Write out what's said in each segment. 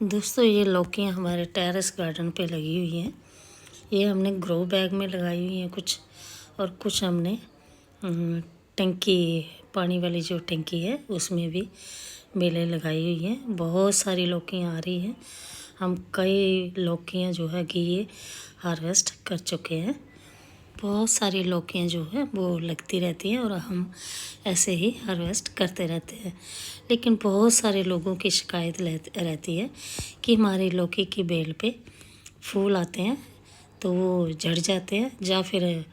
दोस्तों ये लौकियाँ हमारे टेरेस गार्डन पे लगी हुई हैं। ये हमने ग्रो बैग में लगाई हुई हैं कुछ, और कुछ हमने टंकी, पानी वाली जो टंकी है उसमें भी बेलें लगाई हुई हैं। बहुत सारी लौकियाँ आ रही हैं। हम कई लौकियाँ जो है कि ये हार्वेस्ट कर चुके हैं। बहुत सारी लौकियाँ जो है वो लगती रहती हैं और हम ऐसे ही हार्वेस्ट करते रहते हैं। लेकिन बहुत सारे लोगों की शिकायत रहती है कि हमारी लौकी की बेल पे फूल आते हैं तो वो झड़ जाते हैं, या फिर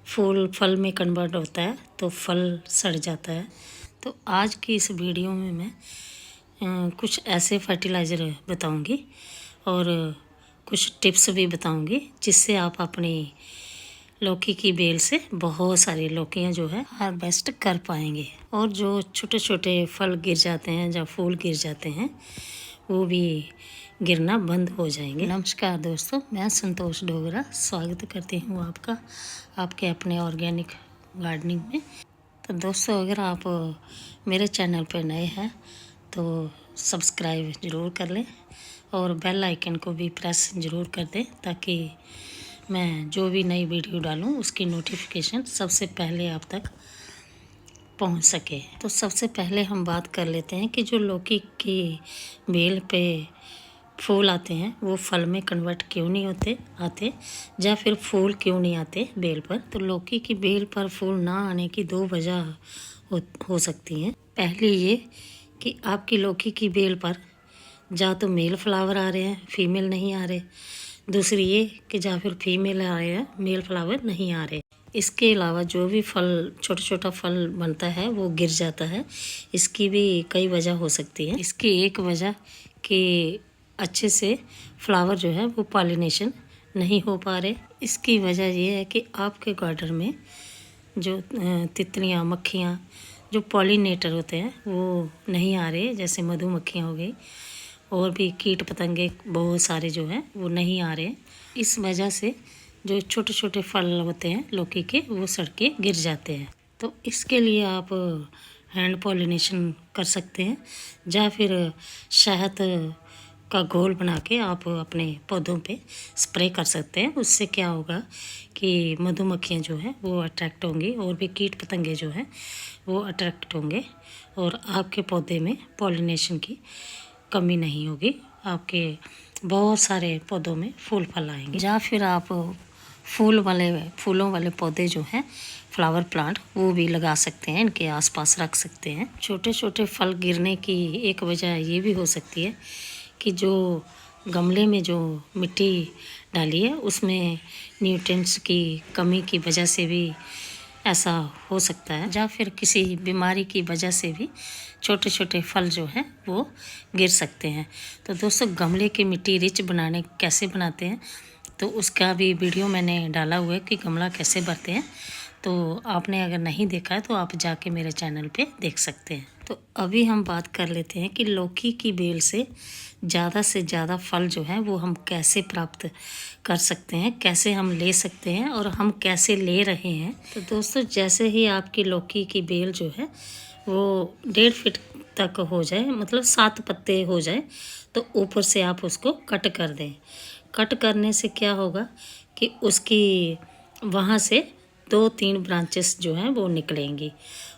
फूल फल में कन्वर्ट होता है तो फल सड़ जाता है। तो आज की इस वीडियो में मैं कुछ ऐसे फर्टिलाइज़र बताऊंगी और कुछ टिप्स भी बताऊंगी जिससे आप अपनी लौकी की बेल से बहुत सारी लौकियाँ जो है हार्वेस्ट कर पाएंगे। और जो छोटे छोटे फल गिर जाते हैं या फूल गिर जाते हैं वो भी गिरना बंद हो जाएंगे। नमस्कार दोस्तों, मैं संतोष डोगरा स्वागत करती हूँ आपका आपके अपने ऑर्गेनिक गार्डनिंग में। तो दोस्तों, अगर आप मेरे चैनल पर नए हैं तो सब्सक्राइब ज़रूर कर लें और बेल आइकन को भी प्रेस ज़रूर कर दें ताकि मैं जो भी नई वीडियो डालूं उसकी नोटिफिकेशन सबसे पहले आप तक पहुंच सके। तो सबसे पहले हम बात कर लेते हैं कि जो लौकी की बेल पे फूल आते हैं वो फल में कन्वर्ट क्यों नहीं आते, या फिर फूल क्यों नहीं आते बेल पर। तो लौकी की बेल पर फूल ना आने की दो वजह हो सकती हैं। पहली ये कि आपकी लौकी की बेल पर या तो मेल फ्लावर आ रहे हैं, फीमेल नहीं आ रहे। दूसरी ये कि या फिर फीमेल आ रहे हैं, मेल फ्लावर नहीं आ रहे। इसके अलावा जो भी फल, छोटा छोटा फल बनता है वो गिर जाता है। इसकी भी कई वजह हो सकती है। इसकी एक वजह कि अच्छे से फ्लावर जो है वो पॉलिनेशन नहीं हो पा रहे। इसकी वजह ये है कि आपके गार्डन में जो तितलियाँ, मक्खियाँ, जो पॉलिनेटर होते हैं वो नहीं आ रहे, जैसे मधुमक्खियाँ हो गई और भी कीट पतंगे बहुत सारे जो हैं वो नहीं आ रहे। इस वजह से जो छोटे छोटे फल होते हैं लौकी के वो सड़ के गिर जाते हैं। तो इसके लिए आप हैंड पॉलिनेशन कर सकते हैं या फिर शहद का घोल बना के आप अपने पौधों पे स्प्रे कर सकते हैं। उससे क्या होगा कि मधुमक्खियाँ जो हैं वो अट्रैक्ट होंगी और भी कीट पतंगे जो हैं वो अट्रैक्ट होंगे और आपके पौधे में पॉलिनेशन की कमी नहीं होगी। आपके बहुत सारे पौधों में फूल फल आएंगे। या फिर आप फूलों वाले पौधे जो हैं, फ्लावर प्लांट, वो भी लगा सकते हैं, इनके आसपास रख सकते हैं। छोटे छोटे फल गिरने की एक वजह ये भी हो सकती है कि जो गमले में जो मिट्टी डाली है उसमें न्यूट्रिएंट्स की कमी की वजह से भी ऐसा हो सकता है, या फिर किसी बीमारी की वजह से भी छोटे छोटे फल जो हैं वो गिर सकते हैं। तो दोस्तों, गमले की मिट्टी रिच कैसे बनाते हैं तो उसका भी वीडियो मैंने डाला हुआ है कि गमला कैसे भरते हैं। तो आपने अगर नहीं देखा है तो आप जाके मेरे चैनल पे देख सकते हैं। तो अभी हम बात कर लेते हैं कि लौकी की बेल से ज़्यादा फल जो है वो हम कैसे प्राप्त कर सकते हैं, कैसे हम ले सकते हैं और हम कैसे ले रहे हैं। तो दोस्तों, जैसे ही आपकी लौकी की बेल जो है वो 1.5 फीट तक हो जाए, मतलब 7 पत्ते हो जाए, तो ऊपर से आप उसको कट कर दें। कट करने से क्या होगा कि उसकी वहाँ से 2-3 ब्रांचेस जो हैं वो निकलेंगी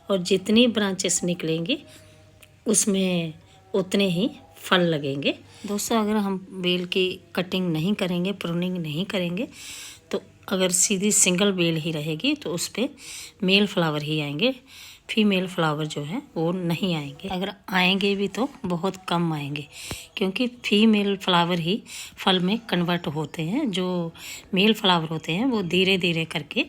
और जितनी ब्रांचेस निकलेंगी उसमें उतने ही फल लगेंगे। दोस्तों, अगर हम बेल की कटिंग नहीं करेंगे, प्रूनिंग नहीं करेंगे, तो अगर सीधी सिंगल बेल ही रहेगी तो उस पर मेल फ्लावर ही आएंगे, फीमेल फ्लावर जो है वो नहीं आएंगे। अगर आएंगे भी तो बहुत कम आएंगे, क्योंकि फीमेल फ्लावर ही फल में कन्वर्ट होते हैं। जो मेल फ्लावर होते हैं वो धीरे धीरे करके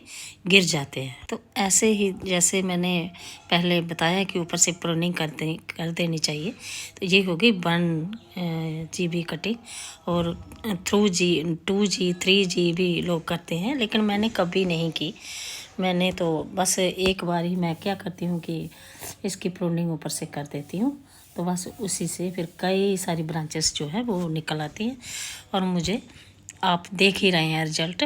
गिर जाते हैं। तो ऐसे ही जैसे मैंने पहले बताया कि ऊपर से प्रूनिंग कर देनी चाहिए, तो ये होगी 1 GB कटिंग। और 2G 3G भी लोग करते हैं, लेकिन मैंने कभी नहीं की। मैंने तो बस एक बार ही मैं क्या करती हूँ कि इसकी प्रूनिंग ऊपर से कर देती हूँ, तो बस उसी से फिर कई सारी ब्रांचेस जो है वो निकल आती हैं। और मुझे आप देख ही रहे हैं रिजल्ट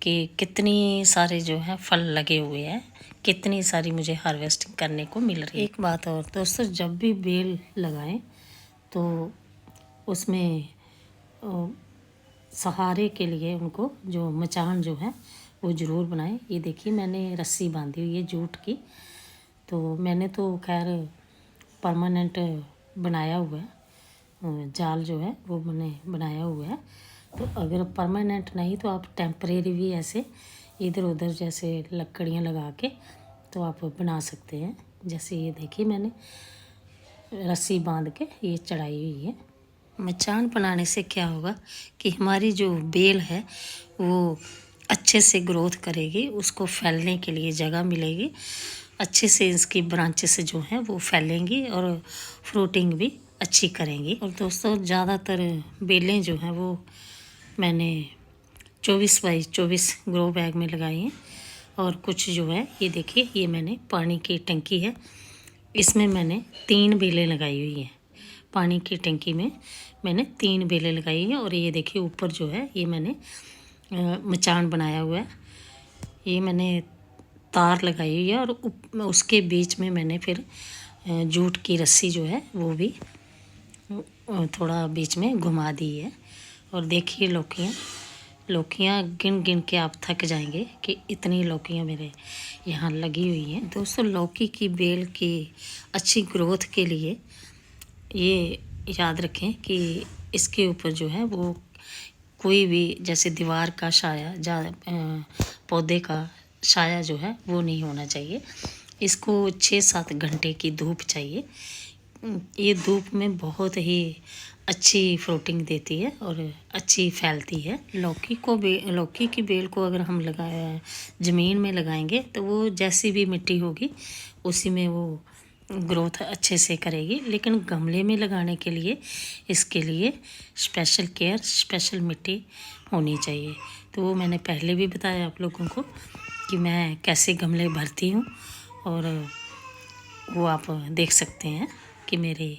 कि कितनी सारे जो है फल लगे हुए हैं, कितनी सारी मुझे हार्वेस्टिंग करने को मिल रही है। एक बात और दोस्तों, जब भी बेल लगाएं तो उसमें सहारे के लिए उनको जो मचान जो है वो ज़रूर बनाएं। ये देखिए मैंने रस्सी बांधी हुई है जूट की। तो मैंने तो खैर परमानेंट बनाया हुआ है, जाल जो है वो मैंने बनाया हुआ है। तो अगर परमानेंट नहीं तो आप टेम्परेरी भी ऐसे इधर उधर जैसे लकड़ियाँ लगा के तो आप बना सकते हैं। जैसे ये देखिए मैंने रस्सी बांध के ये चढ़ाई हुई है। मचान बनाने से क्या होगा कि हमारी जो बेल है वो अच्छे से ग्रोथ करेगी, उसको फैलने के लिए जगह मिलेगी, अच्छे से इसकी ब्रांचेस जो हैं वो फैलेंगी और फ्रूटिंग भी अच्छी करेंगी। और दोस्तों ज़्यादातर बेलें जो हैं वो मैंने 24x24 ग्रो बैग में लगाई हैं। और कुछ जो है ये देखिए ये मैंने पानी की टंकी है, इसमें मैंने 3 बेलें लगाई हुई हैं। पानी की टंकी में मैंने 3 बेलें लगाई हैं। और ये देखिए ऊपर जो है ये मैंने मचान बनाया हुआ है, ये मैंने तार लगाई हुई है और उसके बीच में मैंने फिर जूट की रस्सी जो है वो भी थोड़ा बीच में घुमा दी है। और देखिए लौकियाँ गिन गिन के आप थक जाएंगे कि इतनी लौकियाँ मेरे यहाँ लगी हुई हैं। दोस्तों लौकी की बेल की अच्छी ग्रोथ के लिए ये याद रखें कि इसके ऊपर जो है वो कोई भी जैसे दीवार का साया पौधे का साया जो है वो नहीं होना चाहिए। इसको 6-7 घंटे की धूप चाहिए। ये धूप में बहुत ही अच्छी फ्रूटिंग देती है और अच्छी फैलती है। लौकी की बेल को अगर हम ज़मीन में लगाएंगे तो वो जैसी भी मिट्टी होगी उसी में वो ग्रोथ अच्छे से करेगी। लेकिन गमले में लगाने के लिए इसके लिए स्पेशल केयर, स्पेशल मिट्टी होनी चाहिए। तो वो मैंने पहले भी बताया आप लोगों को कि मैं कैसे गमले भरती हूँ, और वो आप देख सकते हैं कि मेरी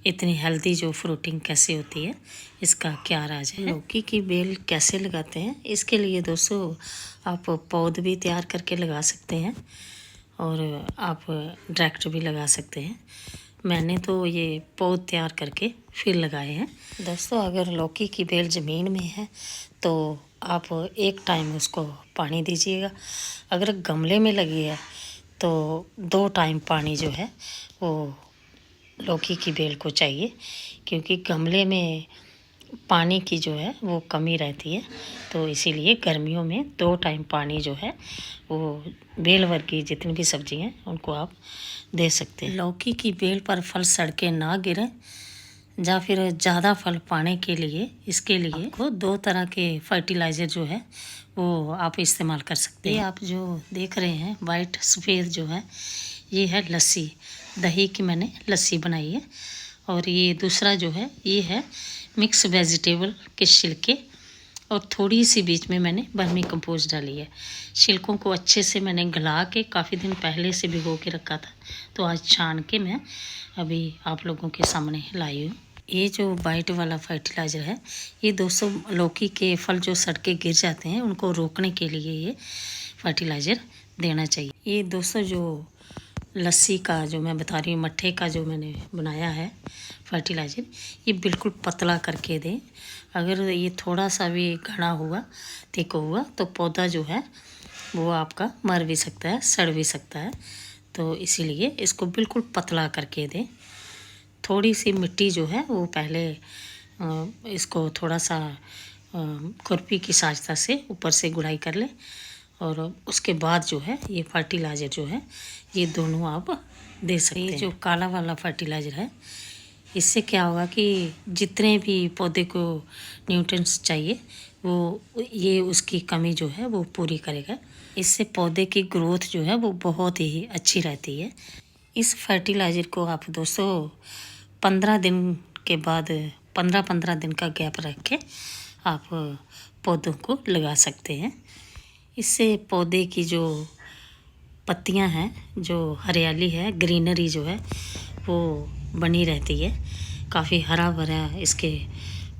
इतनी हेल्दी जो फ्रूटिंग कैसे होती है, इसका क्या राज है। लौकी की बेल कैसे लगाते हैं इसके लिए दोस्तों आप पौध भी तैयार करके लगा सकते हैं और आप डायरेक्ट भी लगा सकते हैं। मैंने तो ये पौध तैयार करके फिर लगाए हैं। दोस्तों अगर लौकी की बेल ज़मीन में है तो आप एक टाइम उसको पानी दीजिएगा। अगर गमले में लगी है तो 2 टाइम पानी जो है वो लौकी की बेल को चाहिए, क्योंकि गमले में पानी की जो है वो कमी रहती है। तो इसीलिए गर्मियों में 2 टाइम पानी जो है वो बेल वर्गी जितनी भी सब्जी हैं उनको आप दे सकते हैं। लौकी की बेल पर फल सड़के ना गिरें या फिर ज़्यादा फल पाने के लिए इसके लिए आपको 2 तरह के फर्टिलाइज़र जो है वो आप इस्तेमाल कर सकते हैं। ये आप जो देख रहे हैं वाइट सफ़ेद जो है ये है लस्सी, दही की मैंने लस्सी बनाई है। और ये दूसरा जो है ये है मिक्स वेजिटेबल के छिलके, और थोड़ी सी बीच में मैंने वर्मी कंपोस्ट डाली है। छिलकों को अच्छे से मैंने गला के काफ़ी दिन पहले से भिगो के रखा था, तो आज छान के मैं अभी आप लोगों के सामने लाई हूँ। ये जो वाइट वाला फर्टिलाइज़र है ये दोस्तों लौकी के फल जो सड़के गिर जाते हैं उनको रोकने के लिए ये फर्टिलाइज़र देना चाहिए। ये दोस्तों जो लस्सी का जो मैं बता रही हूँ, मट्ठे का जो मैंने बनाया है फर्टिलाइज़र, ये बिल्कुल पतला करके दें। अगर ये थोड़ा सा भी घना हुआ, थिक हुआ तो पौधा जो है वो आपका मर भी सकता है, सड़ भी सकता है। तो इसीलिए इसको बिल्कुल पतला करके दें। थोड़ी सी मिट्टी जो है वो पहले इसको थोड़ा सा खुरपी की सहायता से ऊपर से गुड़ाई कर लें, और उसके बाद जो है ये फर्टिलाइज़र जो है ये दोनों आप दे सकते हैं। ये जो काला वाला फर्टिलाइज़र है इससे क्या होगा कि जितने भी पौधे को न्यूट्रिएंट्स चाहिए वो ये उसकी कमी जो है वो पूरी करेगा। इससे पौधे की ग्रोथ जो है वो बहुत ही अच्छी रहती है। इस फर्टिलाइज़र को आप दोस्तों 15 दिन के बाद 15-15 दिन का गैप रख के आप पौधों को लगा सकते हैं। इससे पौधे की जो पत्तियां हैं, जो हरियाली है, ग्रीनरी जो है वो बनी रहती है। काफ़ी हरा भरा इसके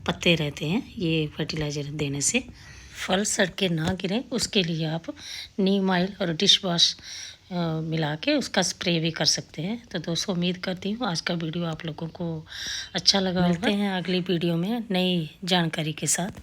पत्ते रहते हैं ये फर्टिलाइज़र देने से। फल सड़ के ना गिरें उसके लिए आप नीम ऑयल और डिश वॉश मिला के उसका स्प्रे भी कर सकते हैं। तो दोस्तों उम्मीद करती हूँ आज का वीडियो आप लोगों को अच्छा लगा होगा। मिलते हैं अगली वीडियो में नई जानकारी के साथ।